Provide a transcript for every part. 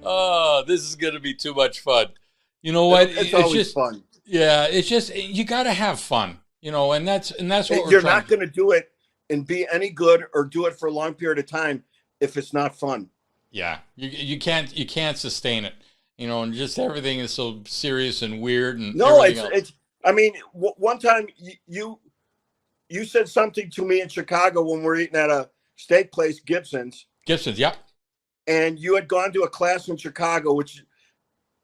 Oh, this is going to be too much fun. You know what? It's always fun. Yeah, it's just you got to have fun, and that's what we're You're trying not going to do it and be any good or do it for a long period of time if it's not fun. Yeah, you can't sustain it, and just everything is so serious and weird and No, everything else. it's. I mean, one time you said something to me in Chicago when we were eating at a steak place, Gibson's. Gibson's, yeah. And you had gone to a class in Chicago, which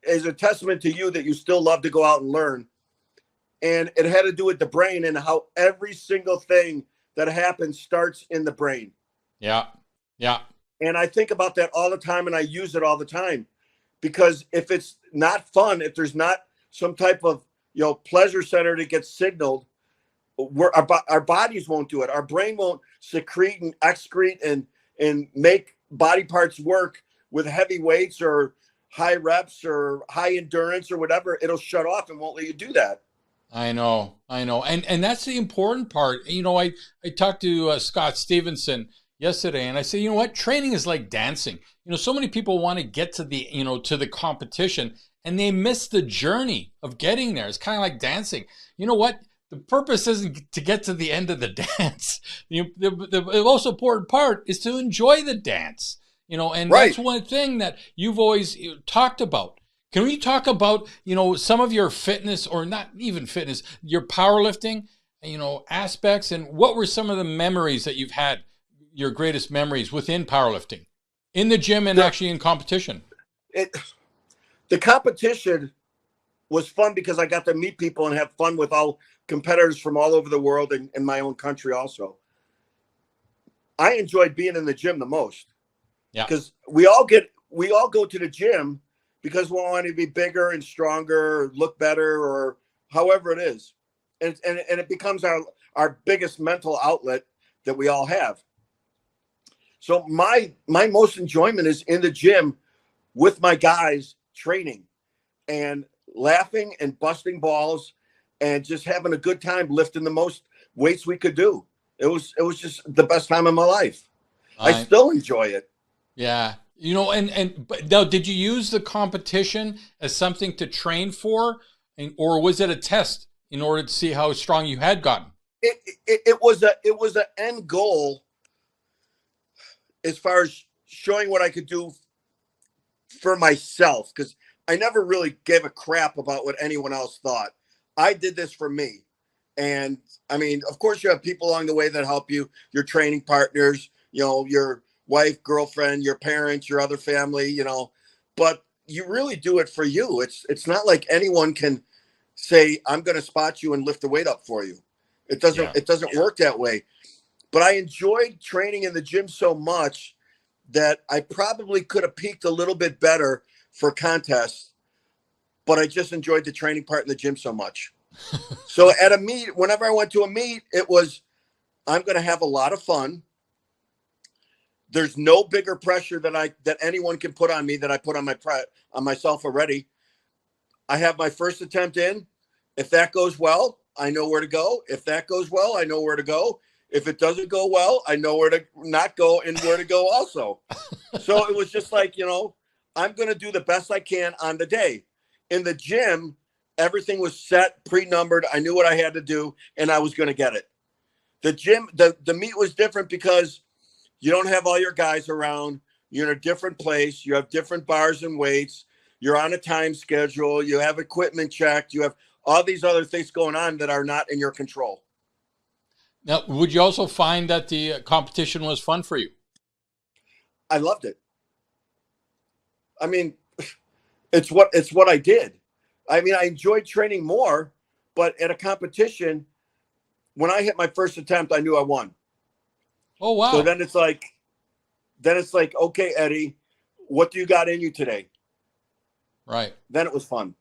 is a testament to you that you still love to go out and learn. And it had to do with the brain and how every single thing that happens starts in the brain. Yeah. Yeah. And I think about that all the time, and I use it all the time, because if it's not fun, if there's not some type of pleasure center that gets signaled, our bodies won't do it. Our brain won't secrete and excrete and make body parts work with heavy weights or high reps or high endurance or whatever. It'll shut off and won't let you do that. I know. And that's the important part. I talked to Scott Stevenson yesterday, and I said, you know what? Training is like dancing. So many people want to get to the, to the competition, and they miss the journey of getting there. It's kind of like dancing. You know what? The purpose isn't to get to the end of the dance. The most important part is to enjoy the dance. And right. That's one thing that you've always talked about. Can we talk about, some of your fitness, or not even fitness, your powerlifting, aspects, and what were some of the memories that you've had, your greatest memories within powerlifting, in the gym and actually in competition? The competition was fun because I got to meet people and have fun with all competitors from all over the world and in my own country also. I enjoyed being in the gym the most. Yeah. Because we all go to the gym because we want to be bigger and stronger, or look better, or however it is. And it becomes our biggest mental outlet that we all have. So my most enjoyment is in the gym with my guys training and laughing and busting balls and just having a good time lifting the most weights we could do. It was just the best time of my life. I still enjoy it. Yeah. But now, did you use the competition as something to train for, or was it a test in order to see how strong you had gotten? It was an end goal as far as showing what I could do for myself, because I never really gave a crap about what anyone else thought. I did this for me. And I mean, of course you have people along the way that help you, your training partners, your wife, girlfriend, your parents, your other family, but you really do it for you. It's not like anyone can say, I'm going to spot you and lift the weight up for you. It doesn't work that way. But I enjoyed training in the gym so much that I probably could have peaked a little bit better for contests, but I just enjoyed the training part in the gym so much. So at a meet, whenever I went to a meet, it was, I'm going to have a lot of fun. There's no bigger pressure that anyone can put on me that I put on myself already. I have my first attempt in. If that goes well, I know where to go. If that goes well, I know where to go. If it doesn't go well, I know where to not go and where to go also. So it was just like, I'm going to do the best I can on the day. In the gym, everything was set, pre-numbered. I knew what I had to do, and I was going to get it. The gym, the meet was different because you don't have all your guys around. You're in a different place. You have different bars and weights. You're on a time schedule. You have equipment checked. You have all these other things going on that are not in your control. Now, would you also find that the competition was fun for you? I loved it. I mean, it's what I did. I mean, I enjoyed training more, but at a competition, when I hit my first attempt, I knew I won. Oh, wow. So then it's like, okay, Eddie, what do you got in you today? Right. Then it was fun.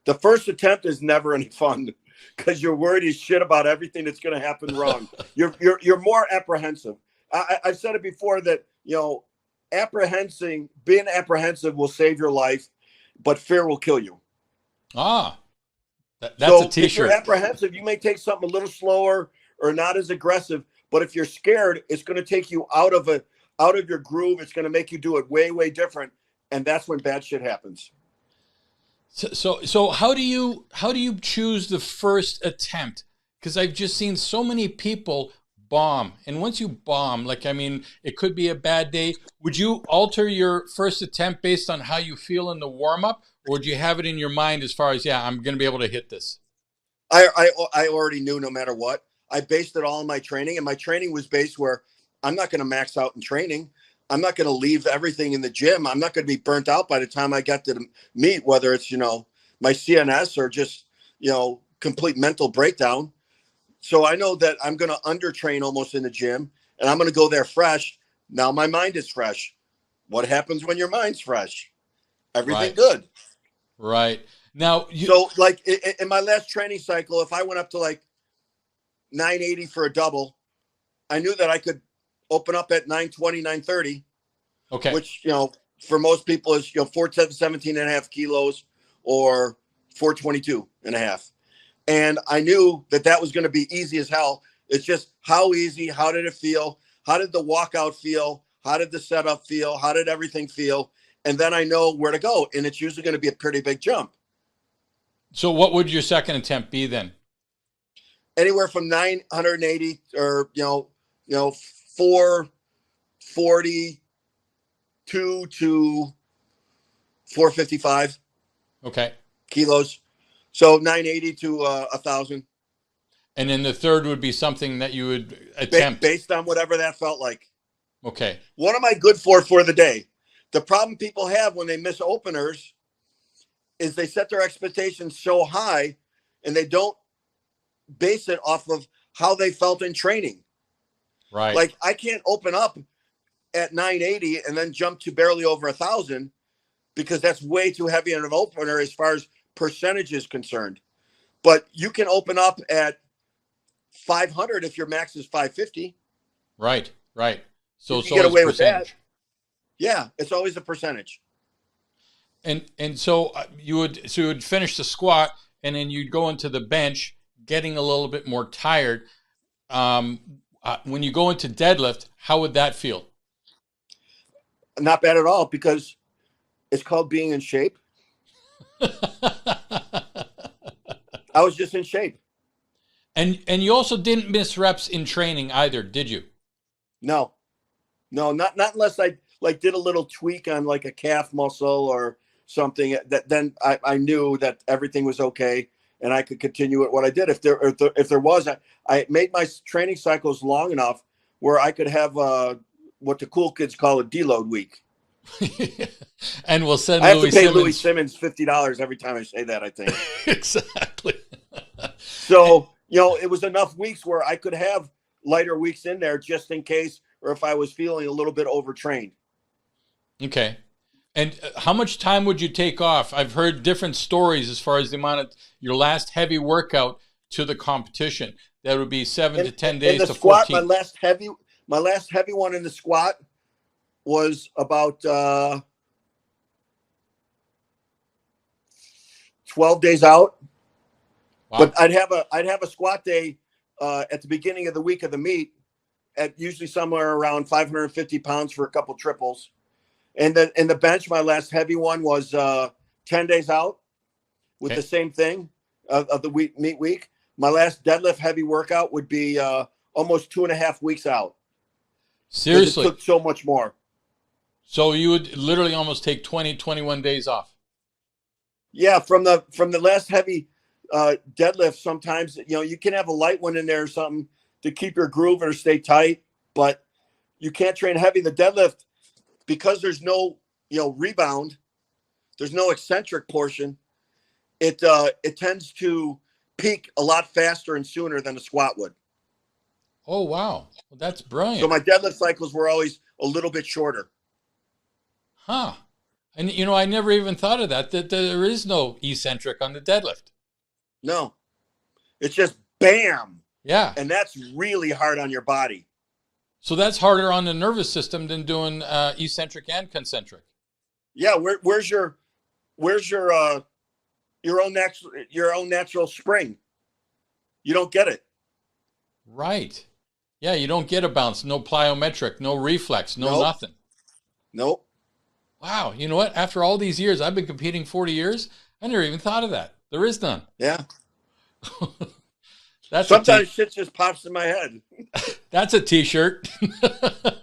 The first attempt is never any fun because you're worried as shit about everything that's going to happen wrong. You're more apprehensive. I've said it before that, being apprehensive will save your life, but fear will kill you. Ah, that's a t-shirt. If you're apprehensive, you may take something a little slower or not as aggressive, but if you're scared, it's going to take you out of your groove. It's going to make you do it way, way different. and that's when bad shit happens. So how do you choose the first attempt? Because I've just seen so many people bomb, and once you bomb, like, I mean, it could be a bad day. Would you alter your first attempt based on how you feel in the warm up, or would you have it in your mind as far as, yeah, I'm going to be able to hit this? I already knew no matter what. I based it all on my training, and my training was based where I'm not going to max out in training. I'm not going to leave everything in the gym. I'm not going to be burnt out by the time I get to the meet, whether it's, my CNS or just, complete mental breakdown. So I know that I'm going to undertrain almost in the gym, and I'm going to go there fresh. Now my mind is fresh. What happens when your mind's fresh? Everything good. Right. Now, so like in my last training cycle, if I went up to like 980 for a double, I knew that I could open up at 920, 930. Okay. Which, for most people is, 17 and a half kilos or 422 and a half. And I knew that was going to be easy as hell. It's just how easy, how did it feel? How did the walkout feel? How did the setup feel? How did everything feel? And then I know where to go. And it's usually going to be a pretty big jump. So what would your second attempt be then? Anywhere from 980 or, 442 to 455. Okay. Kilos. So 980 to 1,000. And then the third would be something that you would attempt. Based on whatever that felt like. Okay. What am I good for the day? The problem people have when they miss openers is they set their expectations so high and they don't base it off of how they felt in training. Right. Like I can't open up at 980 and then jump to barely over 1,000 because that's way too heavy an opener as far as percentage is concerned. But you can open up at 500 if your max is 550. Right. So you get away with percentage. that. Yeah, it's always a percentage. And so you would finish the squat, and then you'd go into the bench, getting a little bit more tired. When you go into deadlift, how would that feel? Not bad at all, because it's called being in shape. I was just in shape. And you also didn't miss reps in training either, did you? No, not unless I like did a little tweak on like a calf muscle or something. That then I knew that everything was okay and I could continue at what I did. If there was, I made my training cycles long enough where I could have what the cool kids call a deload week. And we'll send I have to pay Louis Simmons $50 every time I say that, I think. Exactly. So, it was enough weeks where I could have lighter weeks in there just in case, or if I was feeling a little bit overtrained. Okay. And how much time would you take off? I've heard different stories as far as the amount of your last heavy workout to the competition. That would be 7 to 10 days in the to squat, 14. My last heavy one in the squat was about 12 days out. Wow. But I'd have a squat day at the beginning of the week of the meet at usually somewhere around 550 pounds for a couple triples. And then in the bench, my last heavy one was 10 days out with the same thing of the meet week. My last deadlift heavy workout would be almost 2.5 weeks out. Seriously? It took so much more. So you would literally almost take 20, 21 days off. Yeah, from the last heavy deadlift, sometimes you can have a light one in there or something to keep your groove or stay tight, but you can't train heavy. The deadlift, because there's no rebound, there's no eccentric portion. It tends to peak a lot faster and sooner than a squat would. Oh wow, well, that's brilliant. So my deadlift cycles were always a little bit shorter. Huh. And I never even thought of that there is no eccentric on the deadlift. No. It's just bam. Yeah. And that's really hard on your body. So that's harder on the nervous system than doing eccentric and concentric. Yeah, where's your own natural spring? You don't get it. Right. Yeah, you don't get a bounce, no plyometric, no reflex, no nothing. Nope. Wow. You know what? After all these years, I've been competing 40 years. I never even thought of that. There is none. Yeah. That's a Sometimes shit just pops in my head. that's a t-shirt.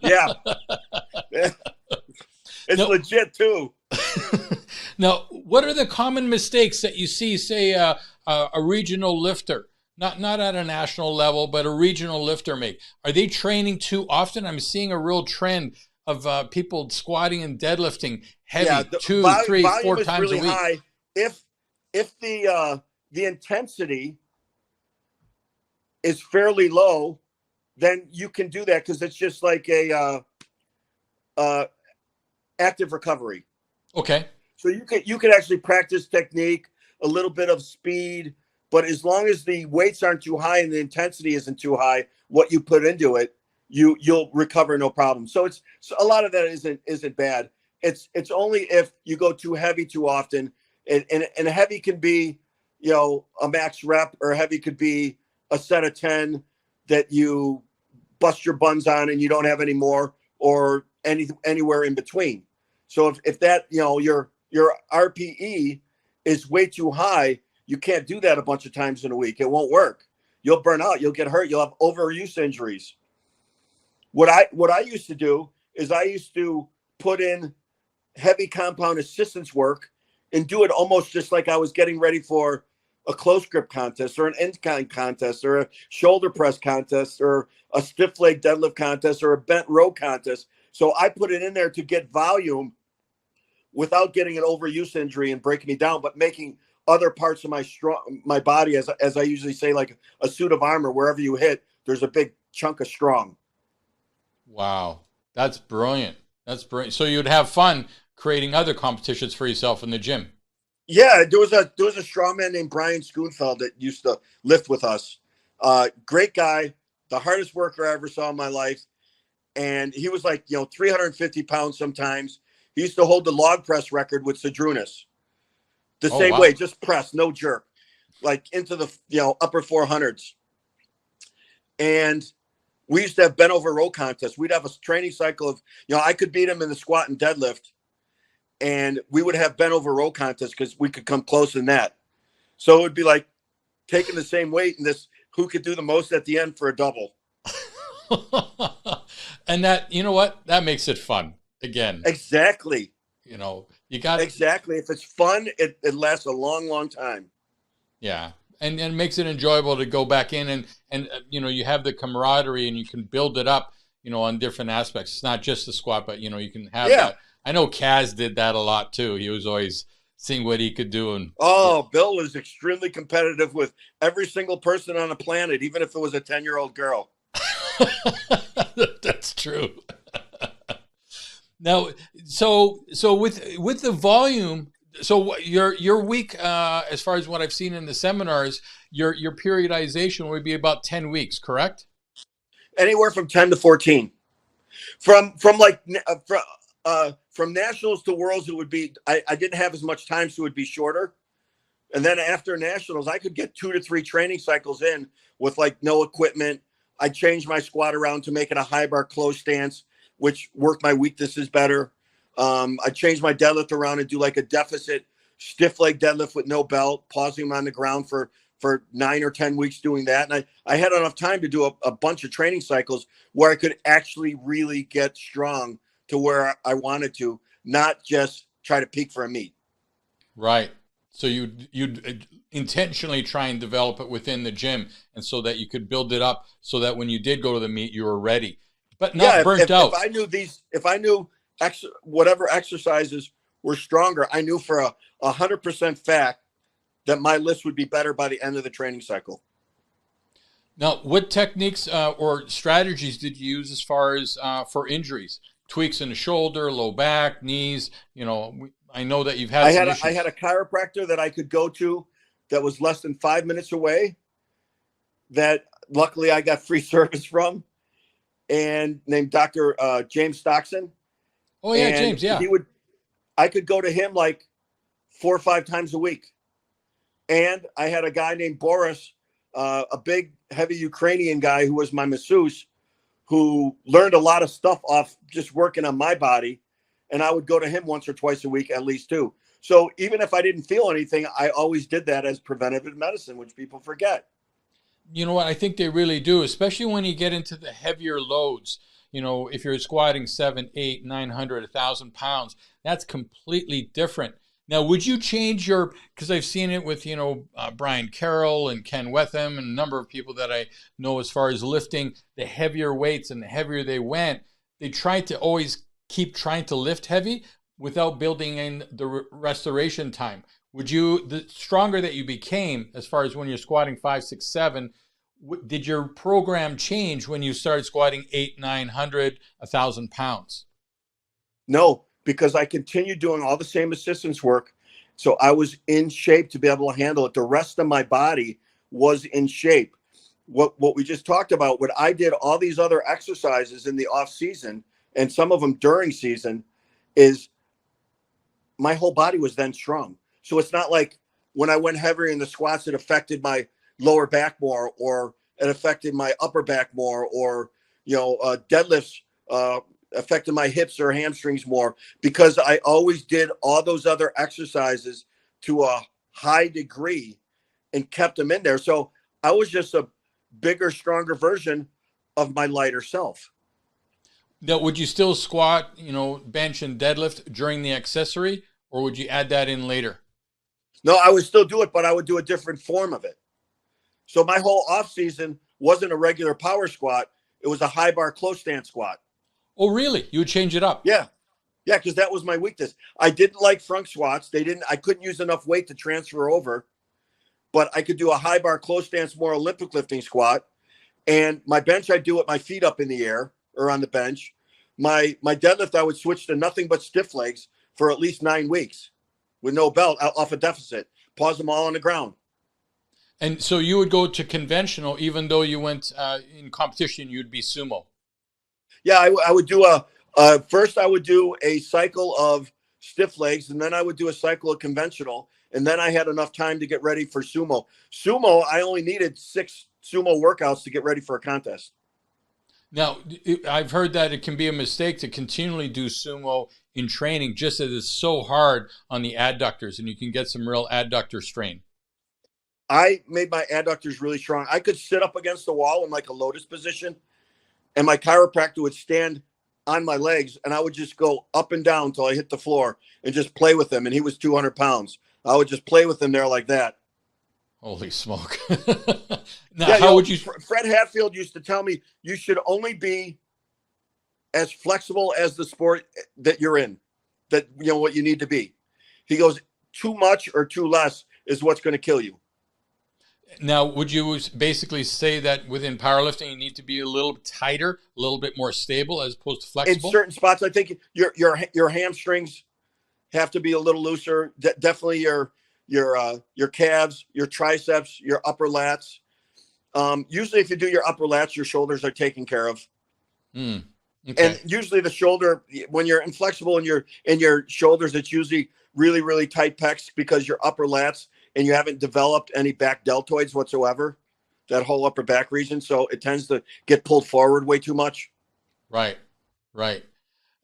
Yeah. It's No. legit too. Now, what are the common mistakes that you see, say, a regional lifter, not at a national level, but a regional lifter make? Are they training too often? I'm seeing a real trend of people squatting and deadlifting heavy, Yeah, two, three, volume four is times really a week. high. If the intensity is fairly low, then you can do that because it's just like a active recovery. Okay. So you could actually practice technique, a little bit of speed, but as long as the weights aren't too high and the intensity isn't too high, what you put into it, you'll recover no problem. So a lot of that isn't bad. It's only if you go too heavy too often, and heavy can be, a max rep, or heavy could be a set of 10 that you bust your buns on and you don't have any more, or anywhere in between. So if that, your RPE is way too high, you can't do that a bunch of times in a week. It won't work. You'll burn out. You'll get hurt. You'll have overuse injuries. What I used to do is I used to put in heavy compound assistance work and do it almost just like I was getting ready for a close grip contest, or an incline contest, or a shoulder press contest, or a stiff leg deadlift contest, or a bent row contest. So I put it in there to get volume without getting an overuse injury and breaking me down, but making other parts of my body, as I usually say, like a suit of armor. Wherever you hit, there's a big chunk of strong. Wow. That's brilliant. That's brilliant. So you'd have fun creating other competitions for yourself in the gym. Yeah, there was a strongman named Brian Schoonfeld that used to lift with us. Great guy, the hardest worker I ever saw in my life. And he was like, 350 pounds sometimes. He used to hold the log press record with Sadrunas. The same way, just press, no jerk, like into the upper 400s. And we used to have bent over row contests. We'd have a training cycle of, I could beat him in the squat and deadlift, and we would have bent over row contests because we could come closer than that. So it would be like taking the same weight and this who could do the most at the end for a double. And that, you know what? That makes it fun again. Exactly. You got exactly. If it's fun, it lasts a long, long time. Yeah. And it makes it enjoyable to go back in and you have the camaraderie and you can build it up, on different aspects. It's not just the squat, but you can have that. I know Kaz did that a lot too. He was always seeing what he could do. And Bill was extremely competitive with every single person on the planet, even if it was a 10-year-old girl. That's true. Now, so with the volume, so your week, as far as what I've seen in the seminars, your periodization would be about 10 weeks, correct? Anywhere from 10 to 14. From nationals to worlds, it would be, I didn't have as much time, so it would be shorter. And then after nationals, I could get 2 to 3 training cycles in with like no equipment. I changed my squat around to make it a high bar close stance, which worked my weaknesses better. I changed my deadlift around and do like a deficit stiff leg deadlift with no belt, pausing them on the ground for 9 or 10 weeks doing that. And I had enough time to do a bunch of training cycles where I could actually really get strong to where I wanted to, not just try to peak for a meet. Right. So you'd intentionally try and develop it within the gym, and so that you could build it up so that when you did go to the meet, you were ready, but not burnt out. If I knew whatever exercises were stronger, I knew for 100% fact that my list would be better by the end of the training cycle. Now, what techniques or strategies did you use as far as for injuries? Tweaks in the shoulder, low back, knees, I know that you've had I had a chiropractor that I could go to that was less than 5 minutes away, that luckily I got free service from, and named Dr. James Stockson. Oh yeah, James, yeah. I could go to him like 4 or 5 times a week. And I had a guy named Boris, a big, heavy Ukrainian guy who was my masseuse, who learned a lot of stuff off just working on my body. and I would go to him once or twice a week at least too. So even if I didn't feel anything, I always did that as preventative medicine, which people forget. You know what? I think they really do, especially when you get into the heavier loads. You know, if you're squatting 7, 8, 900, 1,000 pounds, that's completely different. Now, would you change your, because I've seen it with, Brian Carroll and Ken Wetham and a number of people that I know as far as lifting the heavier weights, and the heavier they went, they tried to always keep trying to lift heavy without building in the restoration time. Would you, the stronger that you became, as far as when you're squatting 5, 6, 7, did your program change when you started squatting 8, 900, 1,000 pounds? No, because I continued doing all the same assistance work. So I was in shape to be able to handle it. The rest of my body was in shape. What we just talked about, what I did all these other exercises in the off season and some of them during season, is my whole body was then strong. So it's not like when I went heavier in the squats, it affected my lower back more, or it affected my upper back more, or, deadlifts affected my hips or hamstrings more, because I always did all those other exercises to a high degree and kept them in there. So I was just a bigger, stronger version of my lighter self. Now, would you still squat, bench and deadlift during the accessory, or would you add that in later? No, I would still do it, but I would do a different form of it. So my whole off season wasn't a regular power squat. It was a high bar close stand squat. Oh, really? You would change it up? Yeah. Yeah, because that was my weakness. I didn't like front squats. I couldn't use enough weight to transfer over, but I could do a high bar close stance, more Olympic lifting squat. And my bench, I'd do it my feet up in the air or on the bench. My deadlift, I would switch to nothing but stiff legs for at least 9 weeks with no belt, off a deficit, pause them all on the ground. And so you would go to conventional, even though you went in competition, you'd be sumo. Yeah, I would do first I would do a cycle of stiff legs, and then I would do a cycle of conventional, and then I had enough time to get ready for sumo. Sumo, I only needed 6 sumo workouts to get ready for a contest. Now, I've heard that it can be a mistake to continually do sumo in training, just as it's so hard on the adductors, and you can get some real adductor strain. I made my adductors really strong. I could sit up against the wall in like a lotus position, and my chiropractor would stand on my legs, and I would just go up and down until I hit the floor and just play with him. And he was 200 pounds. I would just play with him there like that. Holy smoke. Now, yeah, how would you? Fred Hatfield used to tell me you should only be as flexible as the sport that you're in, that, what you need to be. He goes, too much or too less is what's going to kill you. Now, would you basically say that within powerlifting, you need to be a little tighter, a little bit more stable as opposed to flexible? In certain spots, I think your hamstrings have to be a little looser. Definitely your calves, your triceps, your upper lats. Usually, if you do your upper lats, your shoulders are taken care of. Okay. And usually, the shoulder, when you're inflexible in your shoulders, it's usually really, really tight pecs, because your upper lats, and you haven't developed any back deltoids whatsoever, that whole upper back region. So it tends to get pulled forward way too much. Right.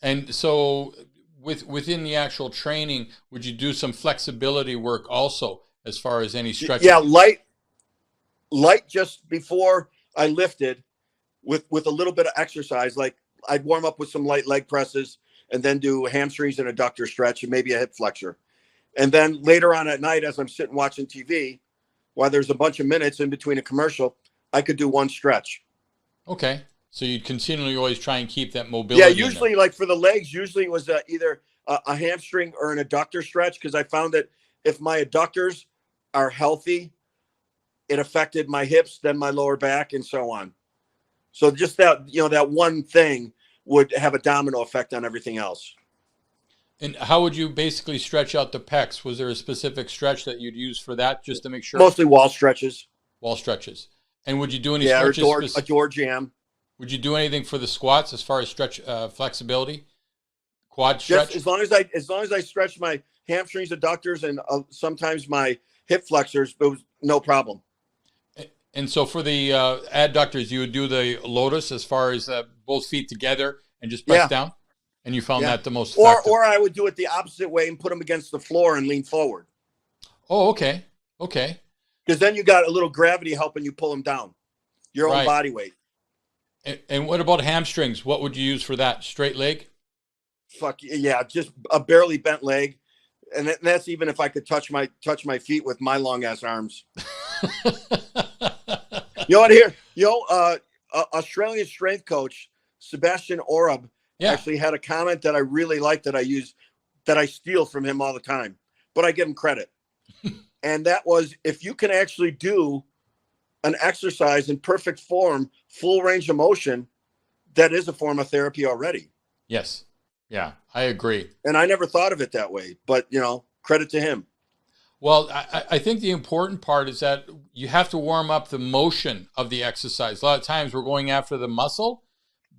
And so within the actual training, would you do some flexibility work also, as far as any stretching? Yeah, light just before I lifted with a little bit of exercise. Like I'd warm up with some light leg presses and then do hamstrings and adductor stretch and maybe a hip flexor. And then later on at night, as I'm sitting watching TV, while there's a bunch of minutes in between a commercial, I could do one stretch. Okay. So you'd continually always try and keep that mobility. Yeah, usually like for the legs, usually it was either a hamstring or an adductor stretch, because I found that if my adductors are healthy, it affected my hips, then my lower back, and so on. So just that, that one thing would have a domino effect on everything else. And how would you basically stretch out the pecs? Was there a specific stretch that you'd use for that, just to make sure? Mostly wall stretches. Wall stretches. And would you do any stretches? Yeah, a door jam. Would you do anything for the squats as far as stretch flexibility? Quad stretch? Just as long as I stretch my hamstrings, adductors, and sometimes my hip flexors, it was no problem. And so for the adductors, you would do the lotus as far as both feet together and just press down? And you found Yeah. that the most effective. Or I would do it the opposite way and put them against the floor and lean forward. Oh, okay. Okay. Because then you got a little gravity helping you pull them down, your own Right. body weight. And what about hamstrings? What would you use for that? Straight leg? Fuck yeah, just a barely bent leg. And that's even if I could touch my feet with my long ass arms. You know what? Here, Australian strength coach Sebastian Orab actually had a comment that I really like that I use, that I steal from him all the time, but I give him credit. And that was, if you can actually do an exercise in perfect form, full range of motion, that is a form of therapy already. Yes. Yeah, I agree. And I never thought of it that way, but credit to him. Well, I think the important part is that you have to warm up the motion of the exercise. A lot of times we're going after the muscle,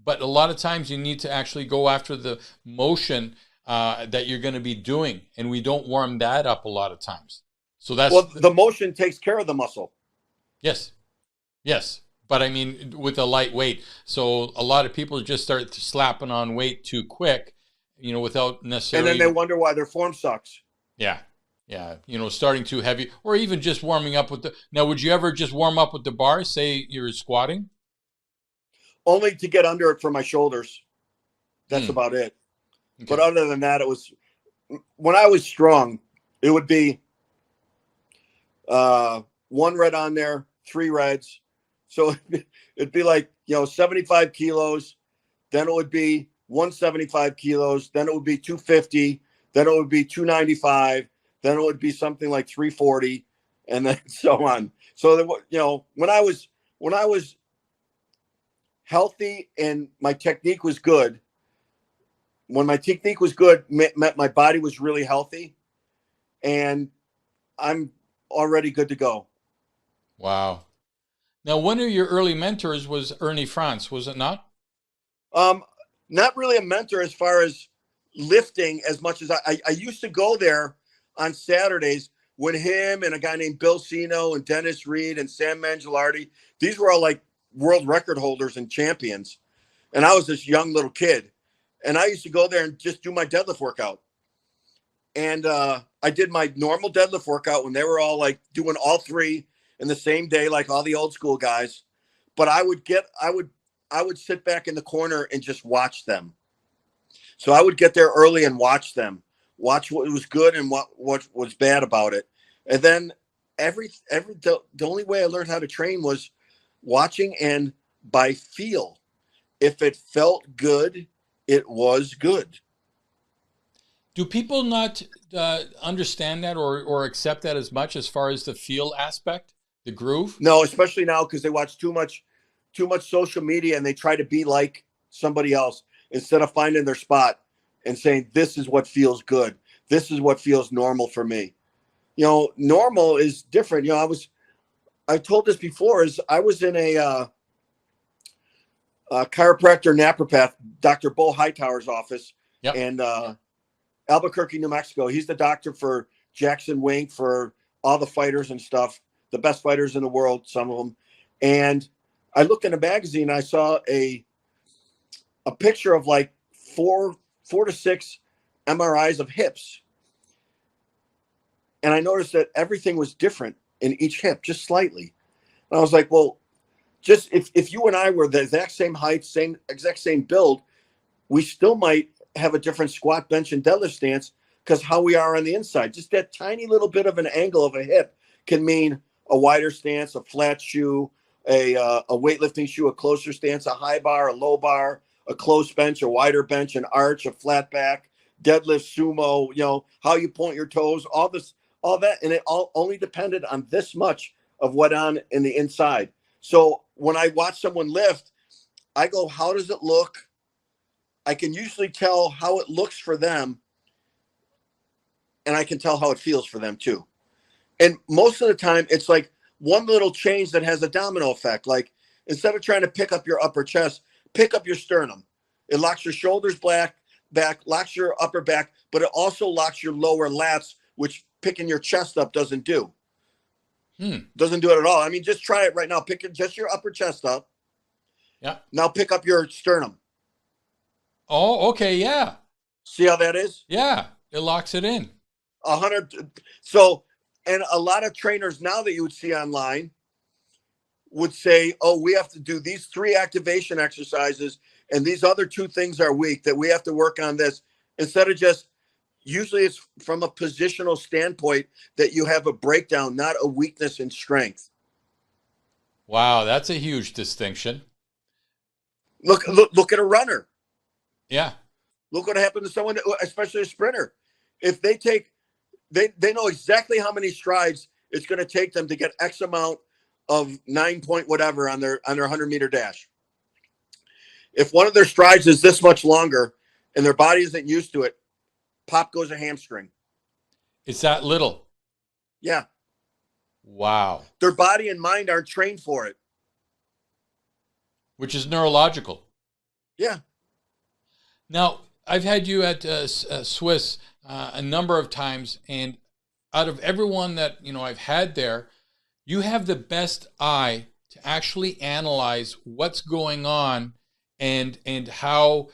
but a lot of times you need to actually go after the motion that you're going to be doing, and we don't warm that up a lot of times. So that's the motion takes care of the muscle. Yes, yes, but I mean with a light weight. So a lot of people just start slapping on weight too quick, without necessarily. And then they wonder why their form sucks. Yeah. Yeah, starting too heavy, or even just warming up with the. Now, would you ever just warm up with the bar? Say you're squatting. Only to get under it for my shoulders. That's about it. Okay. But other than that, it was when I was strong. It would be 1 red on there, 3 reds. So it'd be like 75 kilos. Then it would be 175 kilos. Then it would be 250. Then it would be 295. Then it would be something like 340, and then so on. So when I was healthy and my technique was good, when my technique was good, meant my body was really healthy, and I'm already good to go. Wow. Now, one of your early mentors was Ernie France, was it not? Not really a mentor as far as lifting as much as I used to go there on Saturdays when him and a guy named Bill Sino and Dennis Reed and Sam Mangialardi, these were all like world record holders and champions. And I was this young little kid. And I used to go there and just do my deadlift workout. And I did my normal deadlift workout when they were all like doing all 3 in the same day, like all the old school guys. But I would sit back in the corner and just watch them. So I would get there early and watch them. Watch what was good and what was bad about it. And then the only way I learned how to train was watching and by feel. If it felt good, it was good. Do people not understand that or accept that as much as far as the feel aspect, the groove? No, especially now because they watch too much social media and they try to be like somebody else instead of finding their spot and saying, this is what feels good. This is what feels normal for me. Normal is different. I told this before, is I was in a chiropractor naturopath, Dr. Bo Hightower's office in Albuquerque, New Mexico. He's the doctor for Jackson Wink, for all the fighters and stuff, the best fighters in the world, some of them. And I looked in a magazine, I saw a picture of like four to 6 MRIs of hips. And I noticed that everything was different in each hip, just slightly. And I was like, well, just if you and I were the exact same height, exact same build, we still might have a different squat, bench, and deadlift stance because how we are on the inside. Just that tiny little bit of an angle of a hip can mean a wider stance, a flat shoe, a weightlifting shoe, a closer stance, a high bar, a low bar, a close bench, a wider bench, an arch, a flat back, deadlift, sumo, how you point your toes, all that. And it all only depended on this much of what on in the inside. So when I watch someone lift, I go, how does it look? I can usually tell how it looks for them. And I can tell how it feels for them too. And most of the time it's like one little change that has a domino effect. Like instead of trying to pick up your upper chest, pick up your sternum. It locks your shoulders back, locks your upper back, but it also locks your lower lats, which picking your chest up doesn't do. Doesn't do it at all. I mean, just try it right now. Pick just your upper chest up. Yeah. Now pick up your sternum. Oh, okay. Yeah. See how that is? Yeah. It locks it in. 100. So, and a lot of trainers now that you would see online would say, oh, we have to do these 3 activation exercises and these other 2 things are weak, that we have to work on this, instead of just, usually it's from a positional standpoint that you have a breakdown, not a weakness in strength. Wow. That's a huge distinction. Look at a runner. Yeah. Look what happened to someone, especially a sprinter. If they know exactly how many strides it's going to take them to get X amount of 9 point whatever on their 100-meter dash. If one of their strides is this much longer and their body isn't used to it, pop goes a hamstring. It's that little. Yeah. Wow. Their body and mind aren't trained for it. Which is neurological. Yeah. Now, I've had you at Swiss a number of times, and out of everyone that I've had there, you have the best eye to actually analyze what's going on and how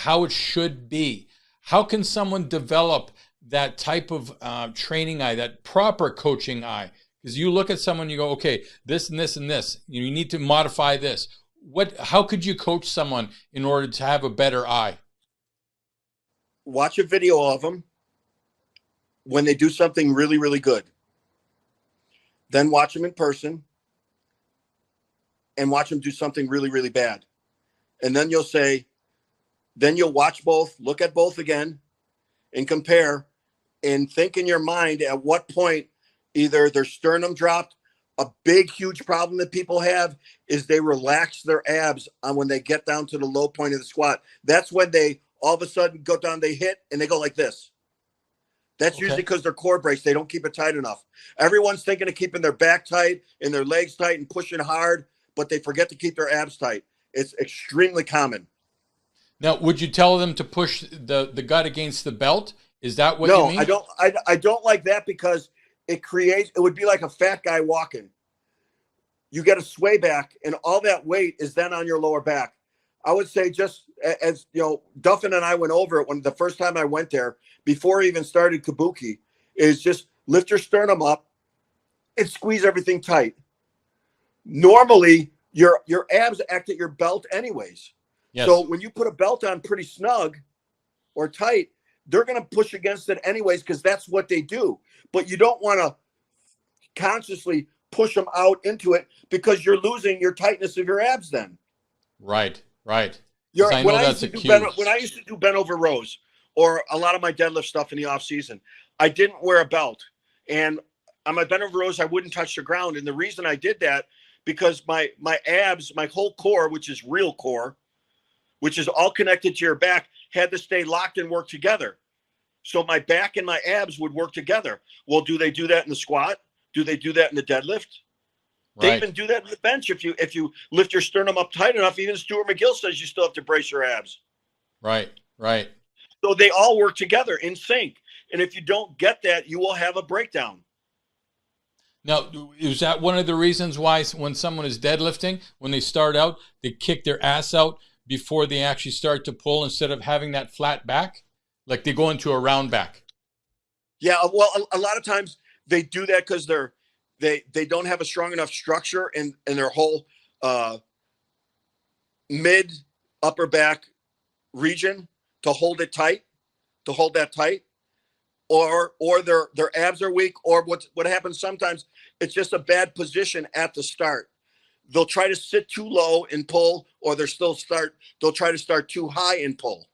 it should be. How can someone develop that type of training eye, that proper coaching eye? Because you look at someone, you go, okay, this and this and this. You need to modify this. How could you coach someone in order to have a better eye? Watch a video of them when they do something really, really good. Then watch them in person and watch them do something really, really bad. And then you'll watch both, look at both again and compare, and think in your mind at what point either their sternum dropped. A big, huge problem that people have is they relax their abs on when they get down to the low point of the squat. That's when they all of a sudden go down, they hit, and they go like this. That's usually because their core breaks. They don't keep it tight enough. Everyone's thinking of keeping their back tight and their legs tight and pushing hard, but they forget to keep their abs tight. It's extremely common. Now, would you tell them to push the gut against the belt? Is that what you mean? No, I don't like that, because it would be like a fat guy walking. You get a sway back, and all that weight is then on your lower back. I would say, just as Duffin and I went over it when the first time I went there, before I even started Kabuki, is just lift your sternum up and squeeze everything tight. Normally, your abs act at your belt anyways. Yes. So when you put a belt on pretty snug or tight, they're going to push against it anyways, because that's what they do. But you don't want to consciously push them out into it, because you're losing your tightness of your abs then. Right. When I used to do bent over rows, or a lot of my deadlift stuff in the off season, I didn't wear a belt. And on my bent over rows, I wouldn't touch the ground. And the reason I did that, because my abs, my whole core, which is real core, which is all connected to your back, had to stay locked and work together. So my back and my abs would work together. Well, do they do that in the squat? Do they do that in the deadlift? Right. They even do that in the bench. If you lift your sternum up tight enough, even Stuart McGill says you still have to brace your abs. Right. So they all work together in sync. And if you don't get that, you will have a breakdown. Now, is that one of the reasons why when someone is deadlifting, when they start out, they kick their ass out before they actually start to pull, instead of having that flat back? Like they go into a round back? Yeah, well, a lot of times they do that because they don't have a strong enough structure in their whole mid upper back region to hold it tight, or their abs are weak, or what happens sometimes, it's just a bad position at the start. They'll try to sit too low and pull, or they'll try to start too high and pull.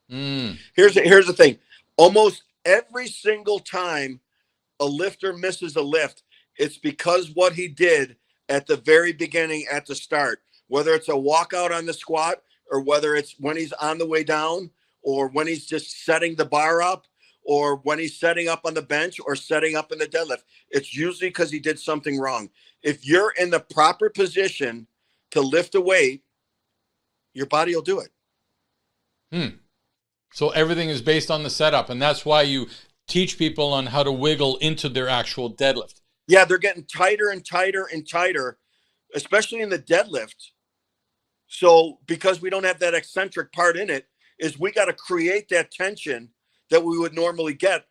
Here's the thing. Almost every single time a lifter misses a lift, it's because what he did at the very beginning, at the start, whether it's a walkout on the squat, or whether it's when he's on the way down, or when he's just setting the bar up, or when he's setting up on the bench or setting up in the deadlift. It's usually because he did something wrong. If you're in the proper position to lift a weight, your body will do it. So everything is based on the setup, and that's why you teach people on how to wiggle into their actual deadlift. Yeah, they're getting tighter and tighter and tighter, especially in the deadlift. So because we don't have that eccentric part in it, is we got to create that tension that we would normally get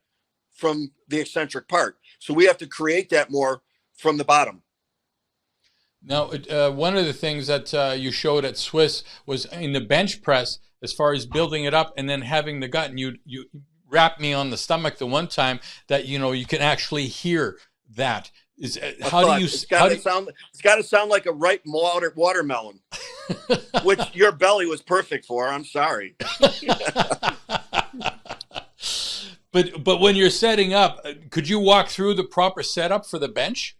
from the eccentric part. So we have to create that more from the bottom. Now, one of the things that you showed at Swiss was in the bench press, as far as building it up and then having the gut. And you wrapped me on the stomach the one time that you can actually hear that. Is how do you? It's got to sound like a ripe watermelon, which your belly was perfect for. I'm sorry. But when you're setting up, could you walk through the proper setup for the bench?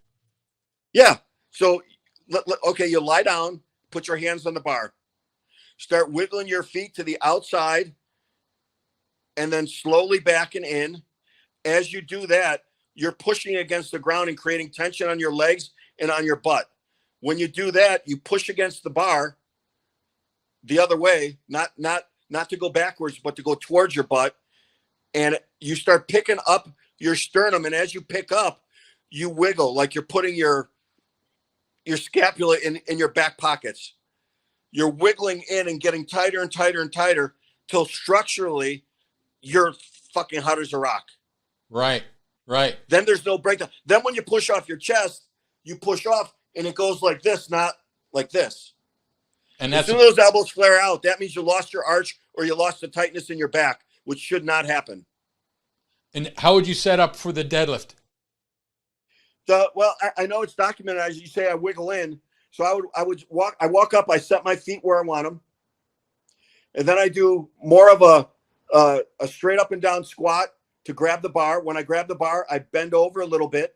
Yeah. So, okay, you lie down, put your hands on the bar, start wiggling your feet to the outside, and then slowly backing in. As you do that, you're pushing against the ground and creating tension on your legs and on your butt. When you do that, you push against the bar the other way, not to go backwards, but to go towards your butt. And you start picking up your sternum. And as you pick up, you wiggle like you're putting your scapula in your back pockets. You're wiggling in and getting tighter and tighter and tighter till structurally you're fucking hot as a rock. Right. Then there's no breakdown. Then when you push off your chest, you push off and it goes like this, not like this. And as soon as those elbows flare out, that means you lost your arch or you lost the tightness in your back, which should not happen. And how would you set up for the deadlift? Well, I know it's documented. As you say, I wiggle in. So I would walk up, I set my feet where I want them. And then I do more of a straight up and down squat to grab the bar. When I grab the bar, I bend over a little bit.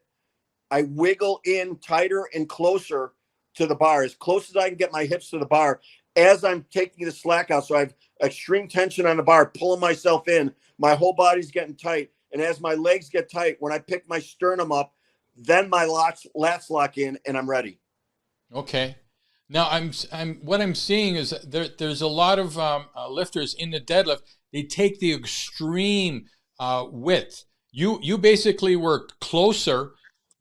I wiggle in tighter and closer to the bar, as close as I can get my hips to the bar as I'm taking the slack out. So I have extreme tension on the bar, pulling myself in. My whole body's getting tight. And as my legs get tight, when I pick my sternum up, then my lats lock in and I'm ready. Okay. Now what I'm seeing is there's a lot of lifters in the deadlift. They take the extreme width. You basically were closer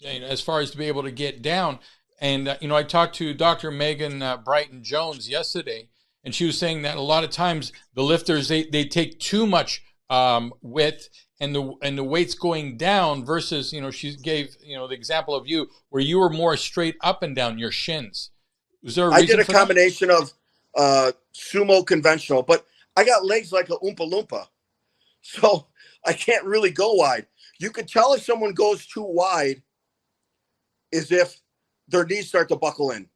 as far as to be able to get down. And I talked to Dr. Megan Brighton Jones yesterday, and she was saying that a lot of times the lifters they take too much width, and the weight's going down versus she gave the example of you where you were more straight up and down your shins. Was there a reason? I did a combination of sumo conventional, but I got legs like a Oompa Loompa, so I can't really go wide. You can tell if someone goes too wide is if their knees start to buckle in.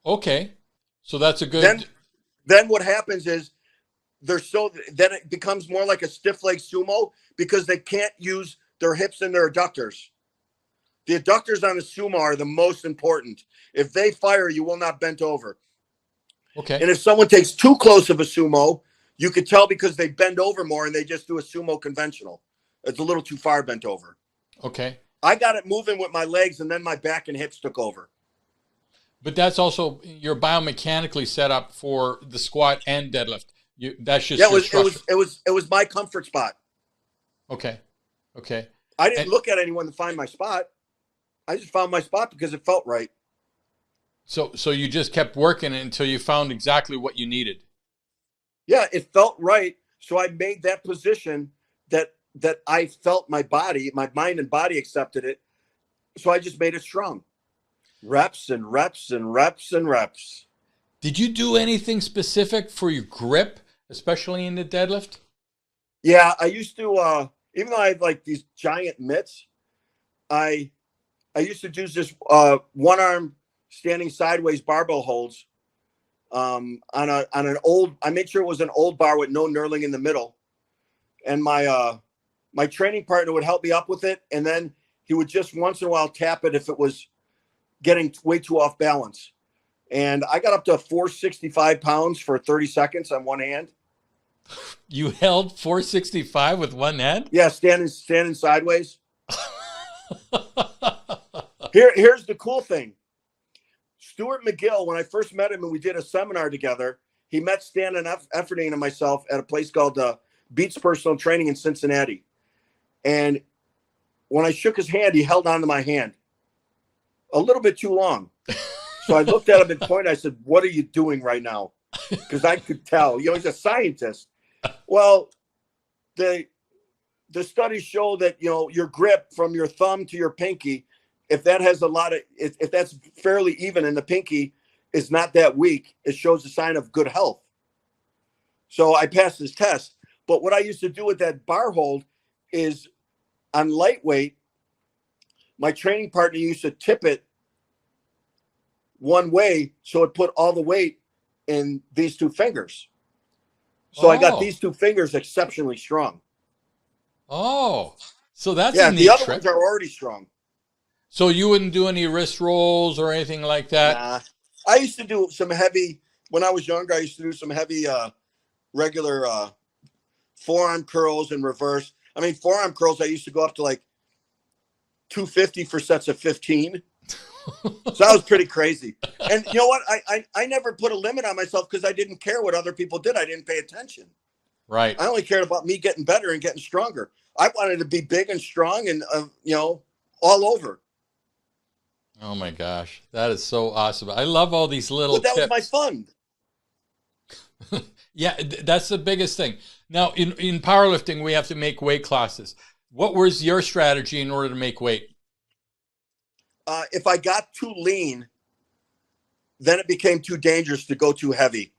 Okay, so that's a good. Then what happens is then it becomes more like a stiff leg sumo because they can't use their hips and their adductors. The adductors on a sumo are the most important. If they fire, you will not bend over. Okay. And if someone takes too close of a sumo, you could tell because they bend over more and they just do a sumo conventional. It's a little too far bent over. Okay. I got it moving with my legs, and then my back and hips took over. But that's also you're biomechanically set up for the squat and deadlift. That's just it was my comfort spot. Okay. I didn't look at anyone to find my spot. I just found my spot because it felt right. So you just kept working until you found exactly what you needed. Yeah, it felt right. So I made that position that I felt my body, my mind and body accepted it. So I just made it strong. Reps and reps and reps and reps. Did you do anything specific for your grip, especially in the deadlift? Yeah, I used to, even though I had like these giant mitts, I used to do this one arm standing sideways barbell holds on an old, I made sure it was an old bar with no knurling in the middle. And my training partner would help me up with it. And then he would just once in a while tap it if it was getting way too off balance. And I got up to 465 pounds for 30 seconds on one hand. You held 465 with one hand? Yeah, standing sideways. Here's the cool thing. Stuart McGill, when I first met him and we did a seminar together, he met Stan and Efferding and myself at a place called Beats Personal Training in Cincinnati. And when I shook his hand, he held onto my hand a little bit too long. So I looked at him and pointed. I said, "What are you doing right now?" Because I could tell. He's a scientist. Well, the studies show that your grip from your thumb to your pinky, if that has a lot of, if that's fairly even and the pinky is not that weak, it shows a sign of good health. So I passed this test. But what I used to do with that bar hold is on lightweight, my training partner used to tip it one way, so it put all the weight in these two fingers. So I got these two fingers exceptionally strong. Oh, so that's yeah. a neat The other trick. ones are already strong. So you wouldn't do any wrist rolls or anything like that? Nah. I used to do some heavy when I was younger. I used to do some heavy, regular forearm curls in reverse. I mean, forearm curls. I used to go up to like 250 for sets of 15. So that was pretty crazy. And you know what? I never put a limit on myself because I didn't care what other people did. I didn't pay attention. Right. I only cared about me getting better and getting stronger. I wanted to be big and strong and, all over. Oh my gosh. That is so awesome. I love all these little But that tips. was my fun. Yeah, that's the biggest thing. Now, in powerlifting, we have to make weight classes. What was your strategy in order to make weight? If I got too lean, then it became too dangerous to go too heavy.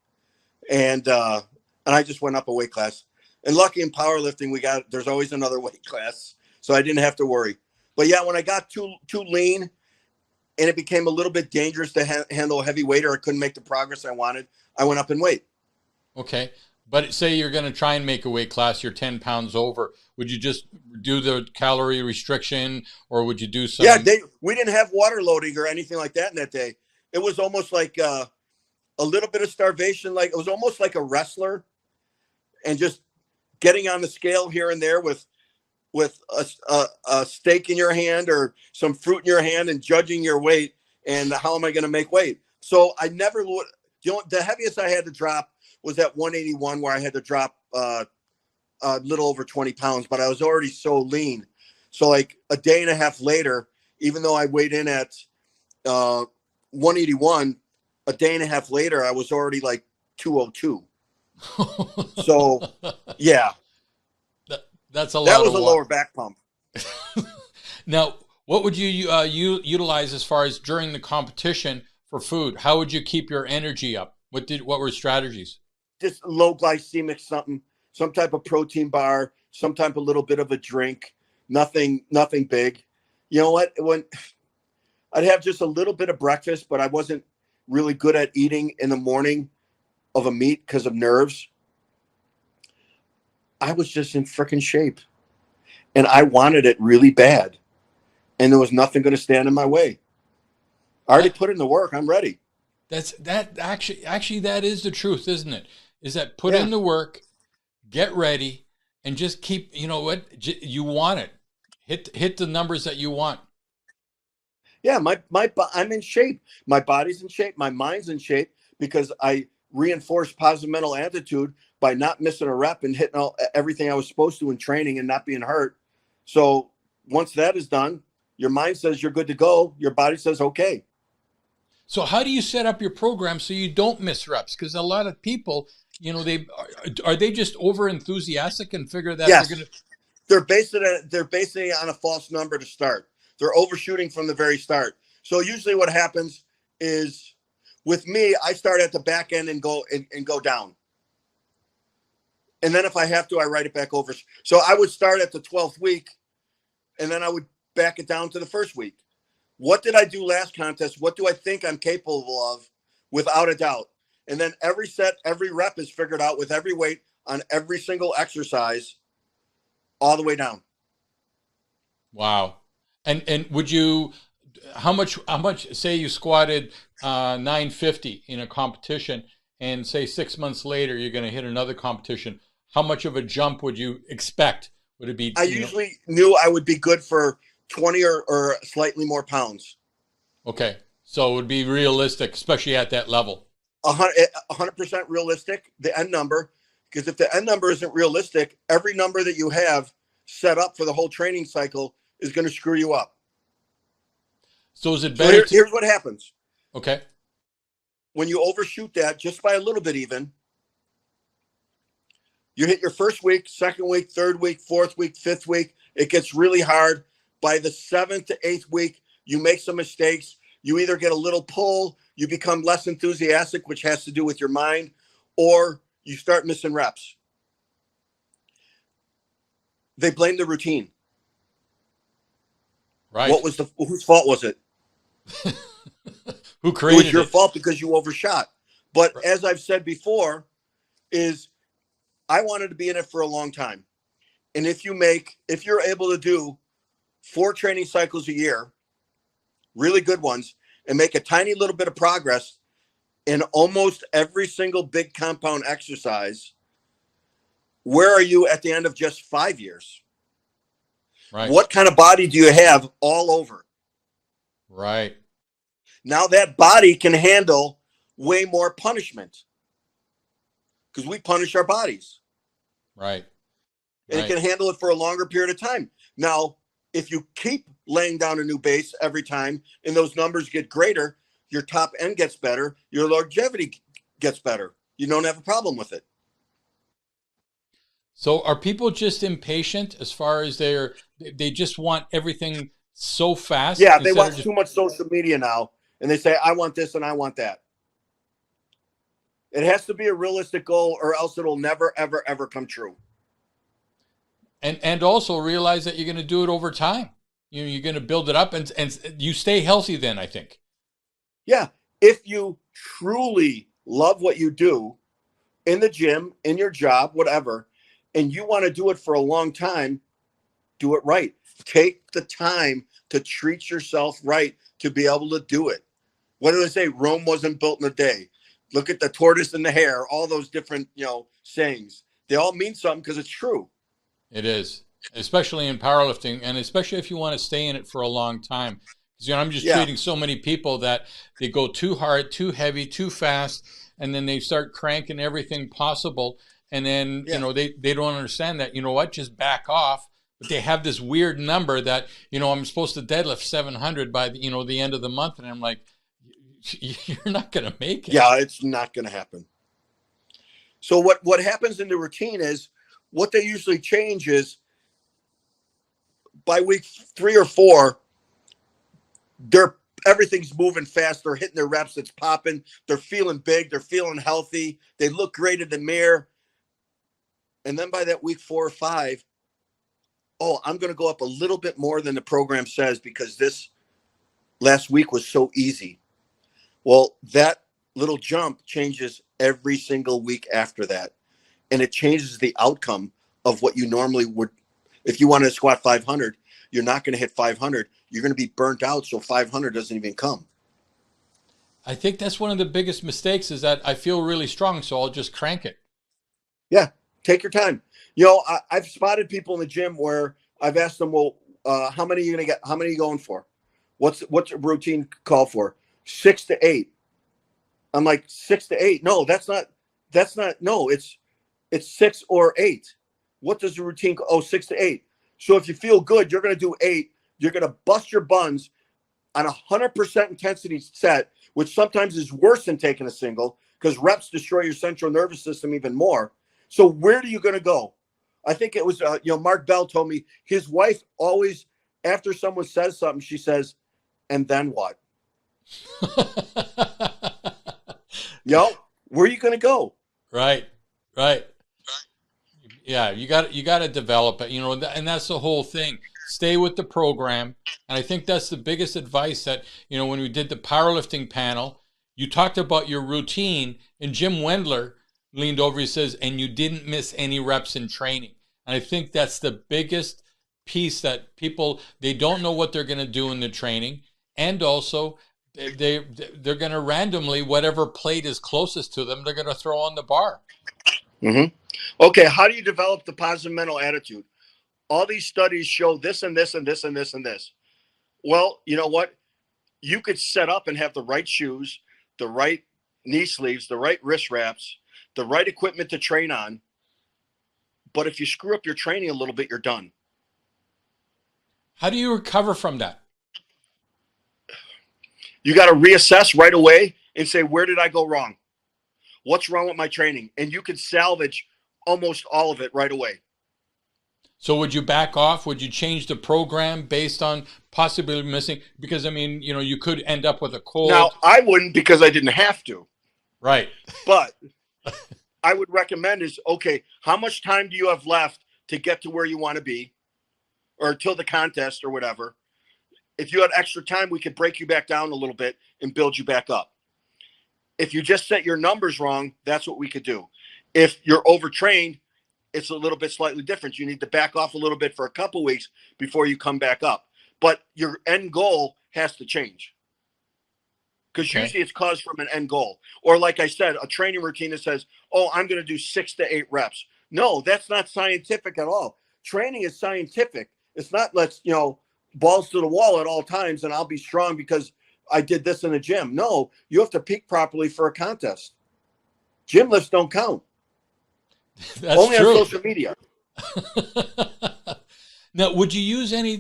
And I just went up a weight class. And lucky in powerlifting, there's always another weight class. So I didn't have to worry. But yeah, when I got too lean and it became a little bit dangerous to handle a heavy weight, or I couldn't make the progress I wanted, I went up in weight. Okay. But say you're going to try and make a weight class, you're 10 pounds over. Would you just do the calorie restriction, or would you do some? Yeah, we didn't have water loading or anything like that in that day. It was almost like a little bit of starvation. Like it was almost like a wrestler, and just getting on the scale here and there with a steak in your hand or some fruit in your hand and judging your weight and how am I going to make weight. So I never would. The heaviest I had to drop was at 181, where I had to drop a little over 20 pounds, but I was already so lean. So like a day and a half later, even though I weighed in at 181, a day and a half later, I was already like 202. So yeah, that's a lot. That was a lower back pump. Now, what would you utilize as far as during the competition for food? How would you keep your energy up? What were strategies? Just low glycemic something, some type of protein bar, some type of little bit of a drink, nothing big. You know what? When I'd have just a little bit of breakfast, but I wasn't really good at eating in the morning of a meet because of nerves. I was just in freaking shape and I wanted it really bad. And there was nothing going to stand in my way. I already put in the work. I'm ready. Actually, that is the truth, isn't it? Is that put in the work, get ready, and just keep, you know what, you want it. Hit the numbers that you want. Yeah, I'm in shape. My body's in shape. My mind's in shape because I reinforced positive mental attitude by not missing a rep and hitting everything I was supposed to in training and not being hurt. So once that is done, your mind says you're good to go. Your body says, okay. So how do you set up your program so you don't miss reps? Because a lot of people, are they just over enthusiastic and figure that yes. they're going they're basing it on a false number to start. They're overshooting from the very start. So usually what happens is with me, I start at the back end and go down. And then if I have to, I write it back over. So I would start at the 12th week and then I would back it down to the first week. What did I do last contest? What do I think I'm capable of? Without a doubt. And then every set, every rep is figured out with every weight on every single exercise all the way down. Wow. And would you, how much, say you squatted 950 in a competition and say 6 months later, you're going to hit another competition. How much of a jump would you expect? Would it be? I usually knew I would be good for 20 or slightly more pounds. Okay. So it would be realistic, especially at that level. 100% realistic, the end number. Because if the end number isn't realistic, every number that you have set up for the whole training cycle is going to screw you up. So is it better? Here's what happens. Okay. when you overshoot that just by a little bit, even, you hit your first week, second week, third week, fourth week, fifth week. It gets really hard. By the 7th to 8th week, you make some mistakes. You either get a little pull, you become less enthusiastic, which has to do with your mind, or you start missing reps. They blame the routine. Right. Whose fault was it? Who created it? Was your fault because you overshot. But as I've said before, is I wanted to be in it for a long time. And if you're able to do 4 training cycles a year, really good ones, and make a tiny little bit of progress in almost every single big compound exercise, where are you at the end of just 5 years? Right. What kind of body do you have all over? Right. Now that body can handle way more punishment because we punish our bodies. Right. And it can handle it for a longer period of time. Now, if you keep laying down a new base every time and those numbers get greater, your top end gets better, your longevity gets better. You don't have a problem with it. So are people just impatient as far as they just want everything so fast? Yeah, they watch too much social media now, and they say, I want this and I want that. It has to be a realistic goal, or else it'll never, ever, ever come true. And also realize that you're going to do it over time. You're going to build it up, and you stay healthy then, I think. Yeah. If you truly love what you do in the gym, in your job, whatever, and you want to do it for a long time, do it right. Take the time to treat yourself right to be able to do it. What do they say? Rome wasn't built in a day. Look at the tortoise and the hare, all those different, sayings. They all mean something because it's true. It is, especially in powerlifting, and especially if you want to stay in it for a long time. Because I'm just treating so many people that they go too hard, too heavy, too fast, and then they start cranking everything possible. And then, they don't understand that, just back off. But they have this weird number that, I'm supposed to deadlift 700 by the end of the month. And I'm like, you're not going to make it. Yeah, it's not going to happen. So what happens in the routine is, what they usually change is by week 3 or 4, everything's moving fast. They're hitting their reps. It's popping. They're feeling big. They're feeling healthy. They look great in the mirror. And then by that week 4 or 5, I'm going to go up a little bit more than the program says because this last week was so easy. Well, that little jump changes every single week after that. And it changes the outcome of what you normally would. If you wanted to squat 500, you're not going to hit 500. You're going to be burnt out, so 500 doesn't even come. I think that's one of the biggest mistakes is that I feel really strong, so I'll just crank it. Yeah, take your time. I've spotted people in the gym where I've asked them, well, how many are you going to get? How many are you going for? What's a routine call for? 6 to 8. I'm like, 6 to 8? No, that's not. No, it's 6 or 8. What does the routine call? 6 to 8. So if you feel good, you're going to do 8. You're going to bust your buns on 100% intensity set, which sometimes is worse than taking a single because reps destroy your central nervous system even more. So where are you going to go? I think it was, Mark Bell told me his wife always, after someone says something, she says, and then what? Where are you going to go? Right. Yeah, you got to develop it, and that's the whole thing. Stay with the program. And I think that's the biggest advice that, when we did the powerlifting panel, you talked about your routine, and Jim Wendler leaned over, he says, and you didn't miss any reps in training. And I think that's the biggest piece that people, they don't know what they're going to do in the training. And also they're going to randomly, whatever plate is closest to them, they're going to throw on the bar. Mm-hmm. Okay. How do you develop the positive mental attitude? All these studies show this and this and this and this and this. Well, you know what? You could set up and have the right shoes, the right knee sleeves, the right wrist wraps, the right equipment to train on. But if you screw up your training a little bit, you're done. How do you recover from that? You got to reassess right away and say, where did I go wrong? What's wrong with my training? And you could salvage almost all of it right away. So would you back off? Would you change the program based on possibly missing? Because, I mean, you know, you could end up with a cold. Now, I wouldn't, because I didn't have to. Right. But I would recommend is, okay, how much time do you have left to get to where you want to be, or till the contest or whatever? If you had extra time, we could break you back down a little bit and build you back up. If you just set your numbers wrong, that's what we could do. If you're overtrained, it's a little bit slightly different. You need to back off a little bit for a couple weeks before you come back up. But your end goal has to change, because usually it's caused from an end goal. Or like I said, a training routine that says, oh, I'm going to do 6 to 8 reps. No, that's not scientific at all. Training is scientific. It's not, let's, you know, balls to the wall at all times and I'll be strong because I did this in the gym. No, you have to peak properly for a contest. Gym lifts don't count. That's only true. on social media. Now, would you use any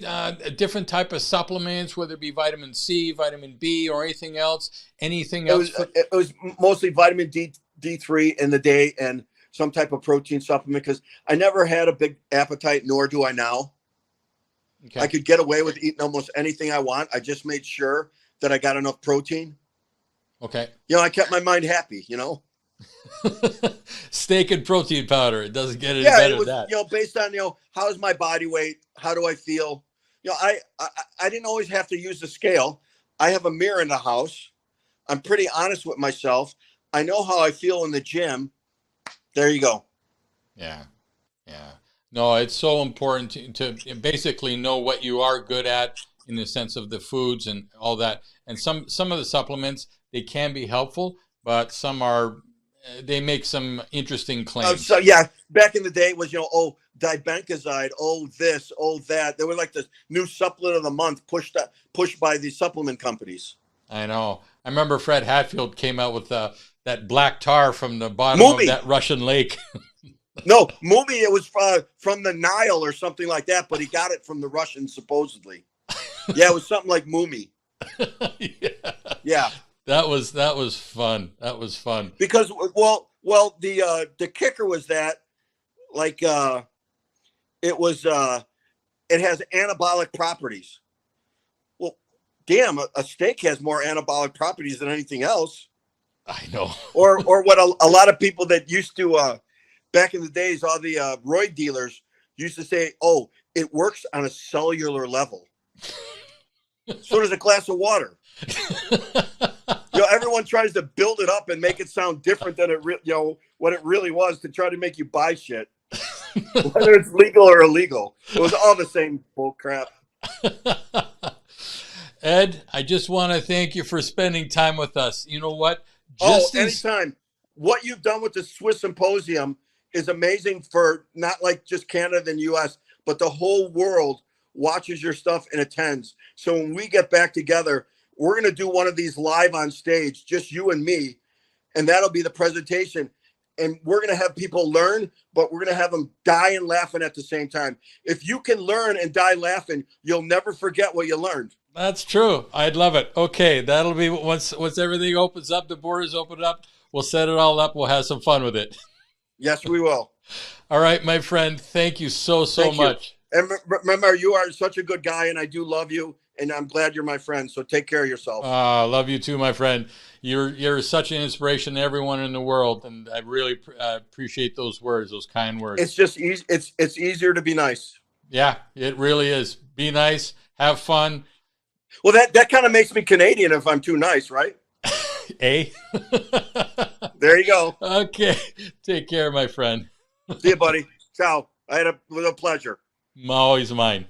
different type of supplements, whether it be vitamin C, vitamin B, or anything else? Anything else? It was mostly vitamin D3 in the day and some type of protein supplement, because I never had a big appetite, nor do I now. Okay. I could get away with eating almost anything I want. I just made sure that I got enough protein. Okay. You know, I kept my mind happy, you know. Steak and protein powder. It doesn't get any better than that. You know, based on, you know, how's my body weight? How do I feel? You know, I didn't always have to use the scale. I have a mirror in the house. I'm pretty honest with myself. I know how I feel in the gym. There you go. Yeah. Yeah. No, it's so important to basically know what you are good at in the sense of the foods and all that. And some of the supplements, they can be helpful, but some are, they make some interesting claims. So yeah, back in the day it was, you know, oh, dibencazide, oh this, oh that. They were like the new supplement of the month pushed by the supplement companies. I know. I remember Fred Hatfield came out with that black tar from the bottom of that Russian lake. No, Moomy, it was from the Nile or something like that, but he got it from the Russians, supposedly. Yeah, it was something like Moomy. Yeah. That was fun. That was fun. Because, well, the kicker was that, like, it has anabolic properties. Well, damn, a steak has more anabolic properties than anything else. I know. or what a lot of people that used to, back in the days, all the roid dealers used to say, oh, it works on a cellular level. So does a glass of water. You know, everyone tries to build it up and make it sound different than what it really was, to try to make you buy shit, whether it's legal or illegal. It was all the same bull crap. Ed, I just want to thank you for spending time with us. You know what? Anytime. What you've done with the Swiss Symposium is amazing, for not like just Canada and U.S., but the whole world watches your stuff and attends. So when we get back together, we're going to do one of these live on stage, just you and me, and that'll be the presentation. And we're going to have people learn, but we're going to have them dying laughing at the same time. If you can learn and die laughing, you'll never forget what you learned. That's true. I'd love it. Okay, that'll be once everything opens up, the borders open up, we'll set it all up. We'll have some fun with it. Yes, we will. All right, my friend. Thank you so much. And remember, you are such a good guy, and I do love you, and I'm glad you're my friend. So take care of yourself. Love you too, my friend. You're such an inspiration to everyone in the world, and I really appreciate those words, those kind words. It's just easy. It's easier to be nice. Yeah, it really is. Be nice. Have fun. Well, that kind of makes me Canadian if I'm too nice, right? Eh? There you go. Okay. Take care, my friend. See you, buddy. Ciao. It was a pleasure. Always mine.